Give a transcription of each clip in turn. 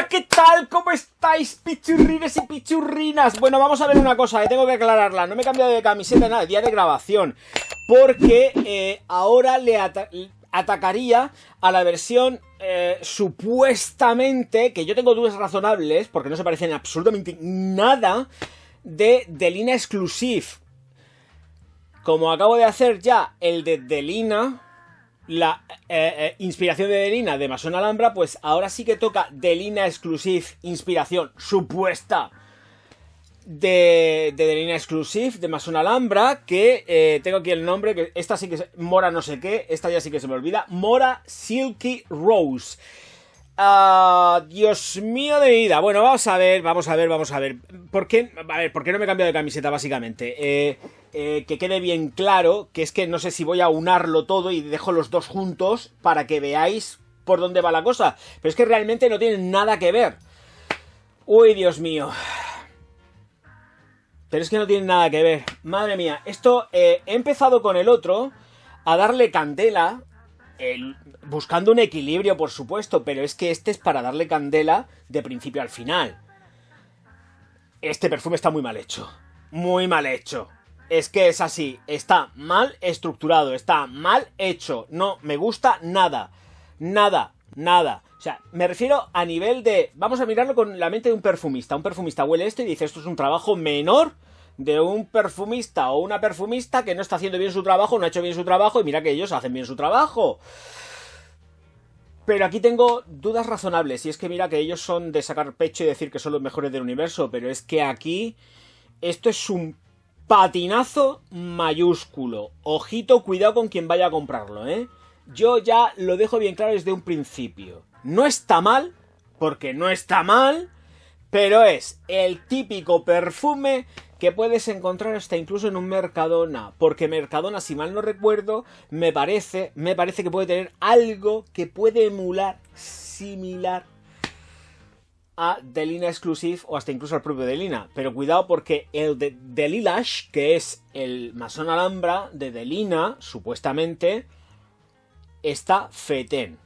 Hola, ¿qué tal? ¿Cómo estáis, pichurrines y pichurrinas? Bueno, vamos a ver una cosa, tengo que aclararla. No me he cambiado de camiseta, nada, día de grabación. Porque ahora le atacaría a la versión supuestamente, que yo tengo dudas razonables, porque no se parecen absolutamente nada, de Delina Exclusive. Como acabo de hacer ya el de Delina, la inspiración de Delina de Masón Alhambra, pues ahora sí que toca Delina Exclusive, inspiración supuesta de Delina Exclusive de Masón Alhambra, que tengo aquí el nombre, que esta sí que es Mora no sé qué, esta ya sí que se me olvida, Mora Silky Rose. Dios mío de vida. Bueno, vamos a ver. ¿Por qué no me he cambiado de camiseta, básicamente? Que quede bien claro que es que no sé si voy a unarlo todo y dejo los dos juntos para que veáis por dónde va la cosa. Pero es que realmente no tienen nada que ver. Uy, Dios mío. Pero es que no tienen nada que ver. Madre mía. Esto, he empezado con el otro a darle candela. Buscando un equilibrio, por supuesto, pero es que este es para darle candela de principio al final. Este perfume está muy mal hecho. Muy mal hecho. Es que es así. Está mal estructurado. Está mal hecho. No me gusta nada. Nada. O sea, me refiero a nivel de... Vamos a mirarlo con la mente de un perfumista. Un perfumista huele esto y dice, esto es un trabajo menor de un perfumista o una perfumista que no está haciendo bien su trabajo, no ha hecho bien su trabajo, y mira que ellos hacen bien su trabajo. Pero aquí tengo dudas razonables, y es que mira que ellos son de sacar pecho y decir que son los mejores del universo, pero es que aquí esto es un patinazo mayúsculo. Ojito, cuidado con quien vaya a comprarlo, ¿eh? Yo ya lo dejo bien claro desde un principio. No está mal, porque no está mal, pero es el típico perfume que puedes encontrar hasta incluso en un Mercadona, porque Mercadona, si mal no recuerdo, me parece que puede tener algo que puede emular similar a Delina Exclusive o hasta incluso al propio Delina. Pero cuidado, porque el de Delilash, que es el Masón Alhambra de Delina, supuestamente, está fetén.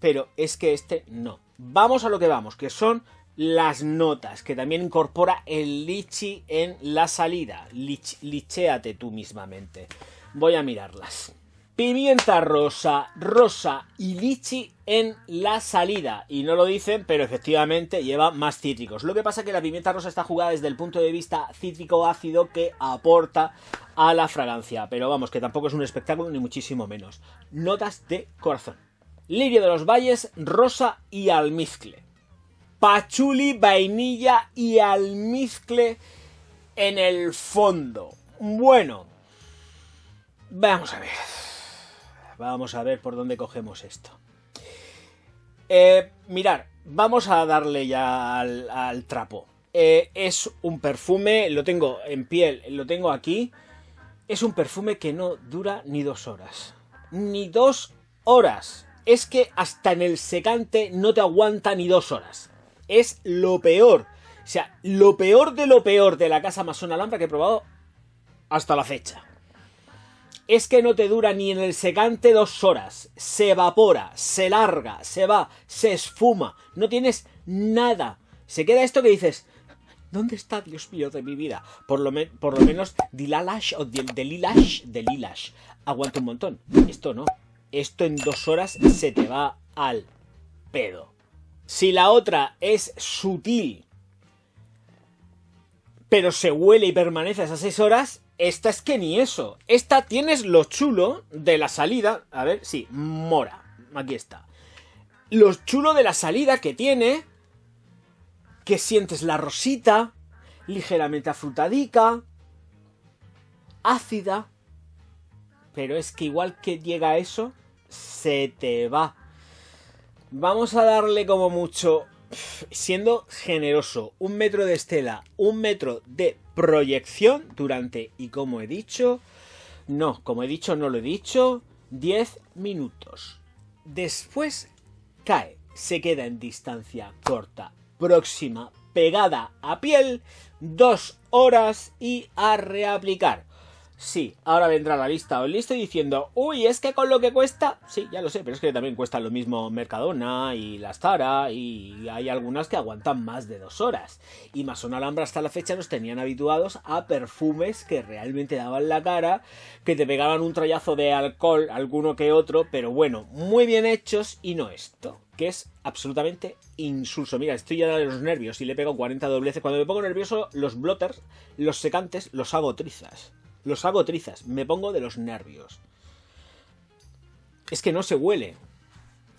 Pero es que este no. Vamos a lo que vamos, que son las notas, que también incorpora el lichi en la salida. Lichéate tú mismamente. Voy a mirarlas. Pimienta rosa y lichi en la salida. Y no lo dicen, pero efectivamente lleva más cítricos. Lo que pasa es que la pimienta rosa está jugada desde el punto de vista cítrico ácido que aporta a la fragancia. Pero vamos, que tampoco es un espectáculo, ni muchísimo menos. Notas de corazón. Lirio de los valles, rosa y almizcle. Pachuli, vainilla y almizcle en el fondo. Bueno, vamos a ver por dónde cogemos esto. Mirad, vamos a darle ya al trapo. Es un perfume, lo tengo en piel, lo tengo aquí. Es un perfume que no dura ni 2 horas. Ni 2 horas. Es que hasta en el secante no te aguanta ni 2 horas. Es lo peor. O sea, lo peor de la casa Masón Alhambra que he probado hasta la fecha. Es que no te dura ni en el secante 2 horas. Se evapora, se larga, se va, se esfuma. No tienes nada. Se queda esto que dices, ¿dónde está, Dios mío, de mi vida? Por lo menos Delilash o Delilash aguanta un montón. Esto no. Esto en 2 horas se te va al pedo. Si la otra es sutil, pero se huele y permanece esas 6 horas, esta es que ni eso. Esta tienes lo chulo de la salida. A ver, sí, Mora. Aquí está. Lo chulo de la salida que tiene, que sientes la rosita, ligeramente afrutadica, ácida, pero es que igual que llega a eso, se te va. Vamos a darle como mucho, siendo generoso, 1 metro de estela, 1 metro de proyección durante, y como he dicho, no lo he dicho, 10 minutos. Después cae, se queda en distancia corta, próxima, pegada a piel, 2 horas y a reaplicar. Sí, ahora vendrá la lista o listo diciendo, uy, es que con lo que cuesta, sí, ya lo sé, pero es que también cuesta lo mismo Mercadona y las Zara y hay algunas que aguantan más de 2 horas. Y Mason Alhambra hasta la fecha nos tenían habituados a perfumes que realmente daban la cara, que te pegaban un trayazo de alcohol, alguno que otro, pero bueno, muy bien hechos y no esto, que es absolutamente insulso. Mira, estoy ya de los nervios y le he pegado 40 dobleces. Cuando me pongo nervioso, los blotters, los secantes, los hago trizas. Los hago trizas, me pongo de los nervios. Es que no se huele.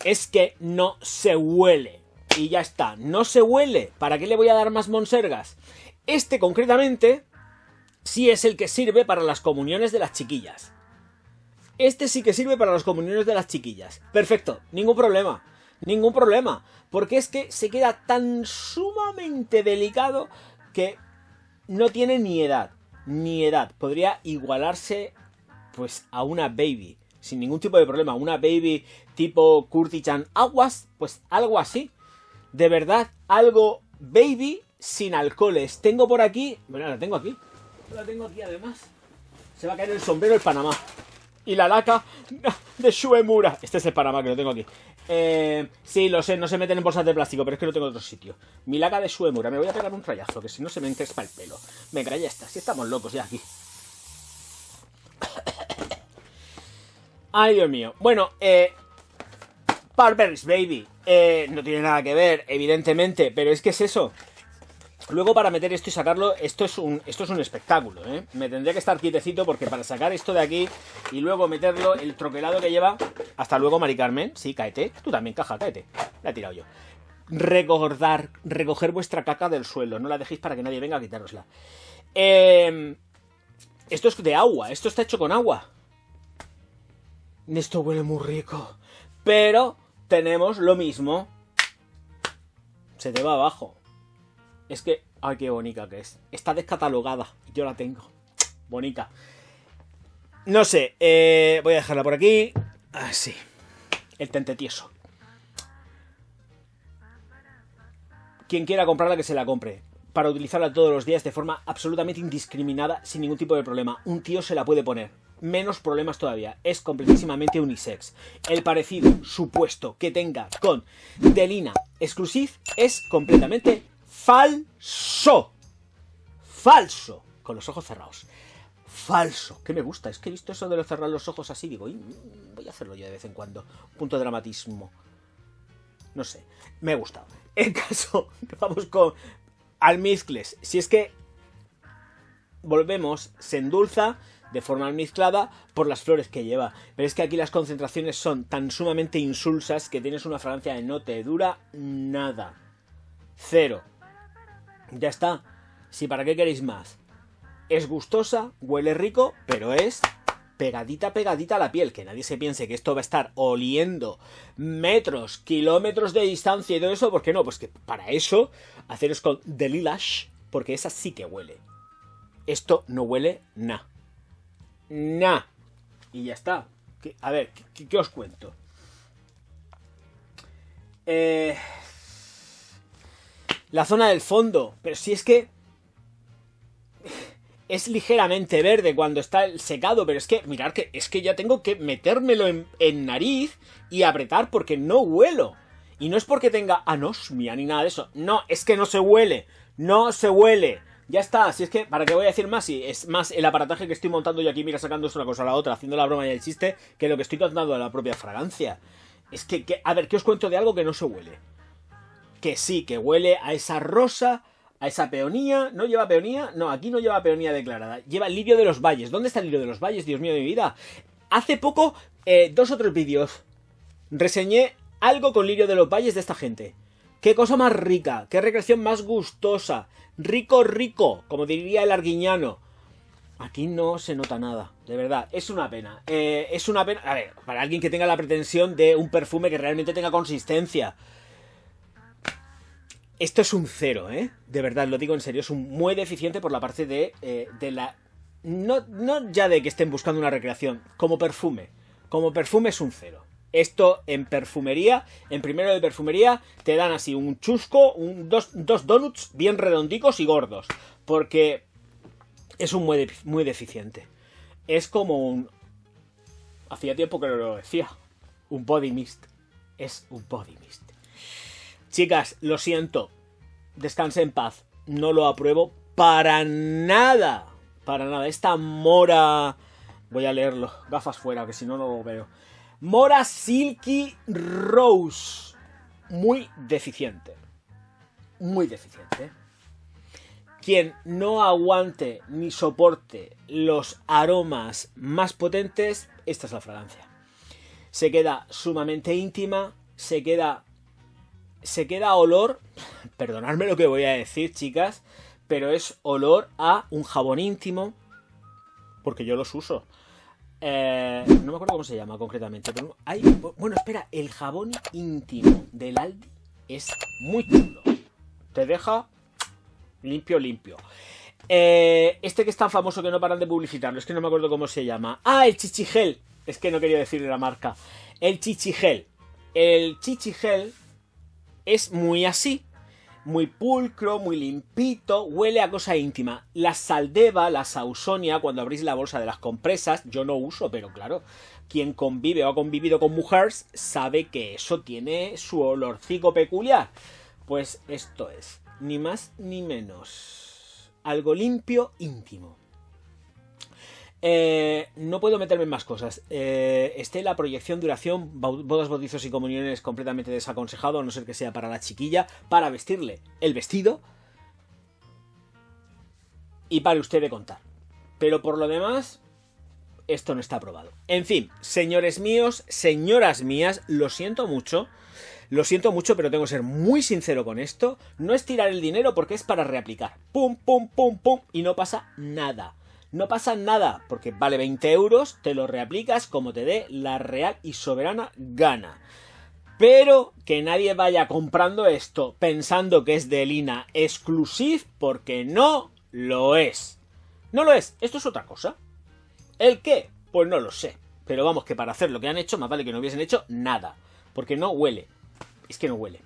Es que no se huele. Y ya está, no se huele. ¿Para qué le voy a dar más monsergas? Este concretamente sí es el que sirve para las comuniones de las chiquillas. Este sí que sirve para las comuniones de las chiquillas. Perfecto, ningún problema. Ningún problema. Porque es que se queda tan sumamente delicado que no tiene ni edad. Ni edad. Podría igualarse pues a una baby. Sin ningún tipo de problema. Una baby tipo Curtichan Aguas. Pues algo así. De verdad, algo baby sin alcoholes. Tengo por aquí... Bueno, la tengo aquí. La tengo aquí además. Se va a caer el sombrero del Panamá. Y la laca de Shuemura. Este es el Panamá que lo tengo aquí. Sí, lo sé, no se meten en bolsas de plástico, pero es que no tengo otro sitio. Mi laca de Shuemura. Me voy a pegar un rayazo, que si no se me encrespa el pelo. Venga, ya está. Si estamos locos ya aquí. Ay, Dios mío. Bueno, Purberries Baby. No tiene nada que ver, evidentemente, pero es que es eso. Luego para meter esto y sacarlo, esto es un espectáculo, ¿eh? Me tendría que estar quietecito porque para sacar esto de aquí y luego meterlo, el troquelado que lleva... Hasta luego, Mari Carmen. Sí, cáete. Tú también, caja, cáete. La he tirado yo. Recoger vuestra caca del suelo. No la dejéis para que nadie venga a quitárosla. Esto es de agua. Esto está hecho con agua. Esto huele muy rico. Pero tenemos lo mismo. Se te va abajo. Es que... ¡Ay, qué bonita que es! Está descatalogada. Yo la tengo. Bonita. No sé. Voy a dejarla por aquí. Así. El tente tieso. Quien quiera comprarla, que se la compre. Para utilizarla todos los días de forma absolutamente indiscriminada, sin ningún tipo de problema. Un tío se la puede poner. Menos problemas todavía. Es completísimamente unisex. El parecido supuesto que tenga con Delina Exclusive es completamente falso. Falso. Con los ojos cerrados. Falso. Que me gusta. Es que he visto eso de lo cerrar los ojos así. Digo, voy a hacerlo yo de vez en cuando. Punto de dramatismo. No sé. Me ha gustado. El caso. Vamos con almizcles. Si es que volvemos. Se endulza de forma almizclada por las flores que lleva. Pero es que aquí las concentraciones son tan sumamente insulsas que tienes una fragancia que no te dura nada. Cero. Ya está. Si para qué queréis más. Es gustosa, huele rico, pero es pegadita a la piel. Que nadie se piense que esto va a estar oliendo metros, kilómetros de distancia y todo eso. ¿Por qué no? Pues que para eso haceros con Delilash, porque esa sí que huele. Esto no huele nada. Nah. Y ya está. A ver, ¿qué os cuento? La zona del fondo. Pero si es que es ligeramente verde cuando está el secado. Pero es que, mirad que es que ya tengo que metérmelo en nariz y apretar porque no huelo. Y no es porque tenga anosmia ni nada de eso. No, es que no se huele. No se huele. Ya está, si es que, ¿para qué voy a decir más? Si es más el aparataje que estoy montando yo aquí, mira, sacando una cosa a la otra, haciendo la broma y el chiste, que lo que estoy tratando de la propia fragancia. Es que, a ver, ¿qué os cuento de algo que no se huele? Que sí, que huele a esa rosa, a esa peonía. ¿No lleva peonía? No, aquí no lleva peonía declarada. Lleva lirio de los valles. ¿Dónde está el lirio de los valles? Dios mío de mi vida. Hace poco, 2 o 3 vídeos, reseñé algo con lirio de los valles de esta gente. Qué cosa más rica, qué recreación más gustosa. Rico, rico, como diría el arguiñano. Aquí no se nota nada, de verdad, es una pena. Es una pena, a ver, para alguien que tenga la pretensión de un perfume que realmente tenga consistencia. Esto es un 0, de verdad, lo digo en serio, es un muy deficiente por la parte de la... No ya de que estén buscando una recreación, como perfume es un 0. Esto en perfumería, en primero de perfumería, te dan así un chusco, dos donuts bien redondicos y gordos. Porque es un muy deficiente. es como un... Hacía tiempo que no lo decía. Un body mist. Es un body mist. Chicas, lo siento. Descanse en paz. No lo apruebo para nada. Para nada. Esta Mora... Voy a leerlo. Gafas fuera, que si no, no lo veo. Mora Silky Rose. Muy deficiente. Muy deficiente. Quien no aguante ni soporte los aromas más potentes, esta es la fragancia. Se queda sumamente íntima, se queda olor, perdonadme lo que voy a decir, chicas, pero es olor a un jabón íntimo, porque yo los uso. No me acuerdo cómo se llama concretamente, pero bueno, espera, el jabón íntimo del Aldi es muy chulo. Te deja limpio. Este que es tan famoso que no paran de publicitarlo, es que no me acuerdo cómo se llama. Ah, el Chichigel. Es que no quería decirle la marca. El Chichigel. El Chichigel es muy así. Muy pulcro, muy limpito, huele a cosa íntima. La Saldeva, la Sausonia, cuando abrís la bolsa de las compresas, yo no uso, pero claro, quien convive o ha convivido con mujeres sabe que eso tiene su olorcico peculiar. Pues esto es, ni más ni menos. Algo limpio, íntimo. No puedo meterme en más cosas. Estela, proyección, duración, bodas, bautizos y comuniones completamente desaconsejado, a no ser que sea para la chiquilla, para vestirle el vestido y pare usted de contar. Pero por lo demás, esto no está aprobado. En fin, señores míos, señoras mías, lo siento mucho, pero tengo que ser muy sincero con esto. No es tirar el dinero porque es para reaplicar. Pum, pum, pum, pum, y no pasa nada. No pasa nada, porque vale 20 euros, te lo reaplicas como te dé la real y soberana gana. Pero que nadie vaya comprando esto pensando que es de Lina Exclusive, porque no lo es. No lo es, esto es otra cosa. ¿El qué? Pues no lo sé. Pero vamos, que para hacer lo que han hecho, más vale que no hubiesen hecho nada. Porque no huele. Es que no huele.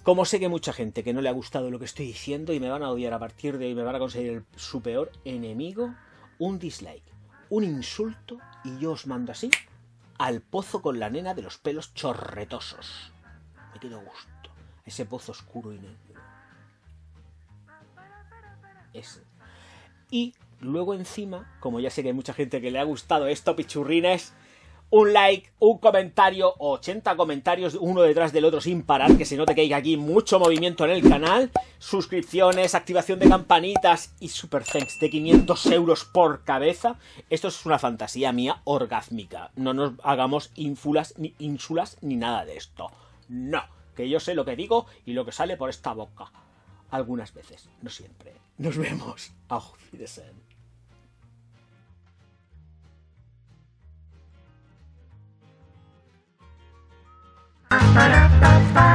Como sé que mucha gente que no le ha gustado lo que estoy diciendo y me van a odiar a partir de hoy, me van a conseguir su peor enemigo, un dislike, un insulto, y yo os mando así al pozo con la nena de los pelos chorretosos. Me quedo a gusto. Ese pozo oscuro y negro. Ese. Y luego encima, como ya sé que hay mucha gente que le ha gustado esto, pichurrines, un like, un comentario, 80 comentarios uno detrás del otro sin parar, que se note que hay aquí mucho movimiento en el canal, suscripciones, activación de campanitas y super thanks de 500 euros por cabeza. Esto es una fantasía mía orgásmica. No nos hagamos ínsulas ni nada de esto. No, que yo sé lo que digo y lo que sale por esta boca. Algunas veces, no siempre. Nos vemos. Auf Wiedersehen. Ba-da-ba-ba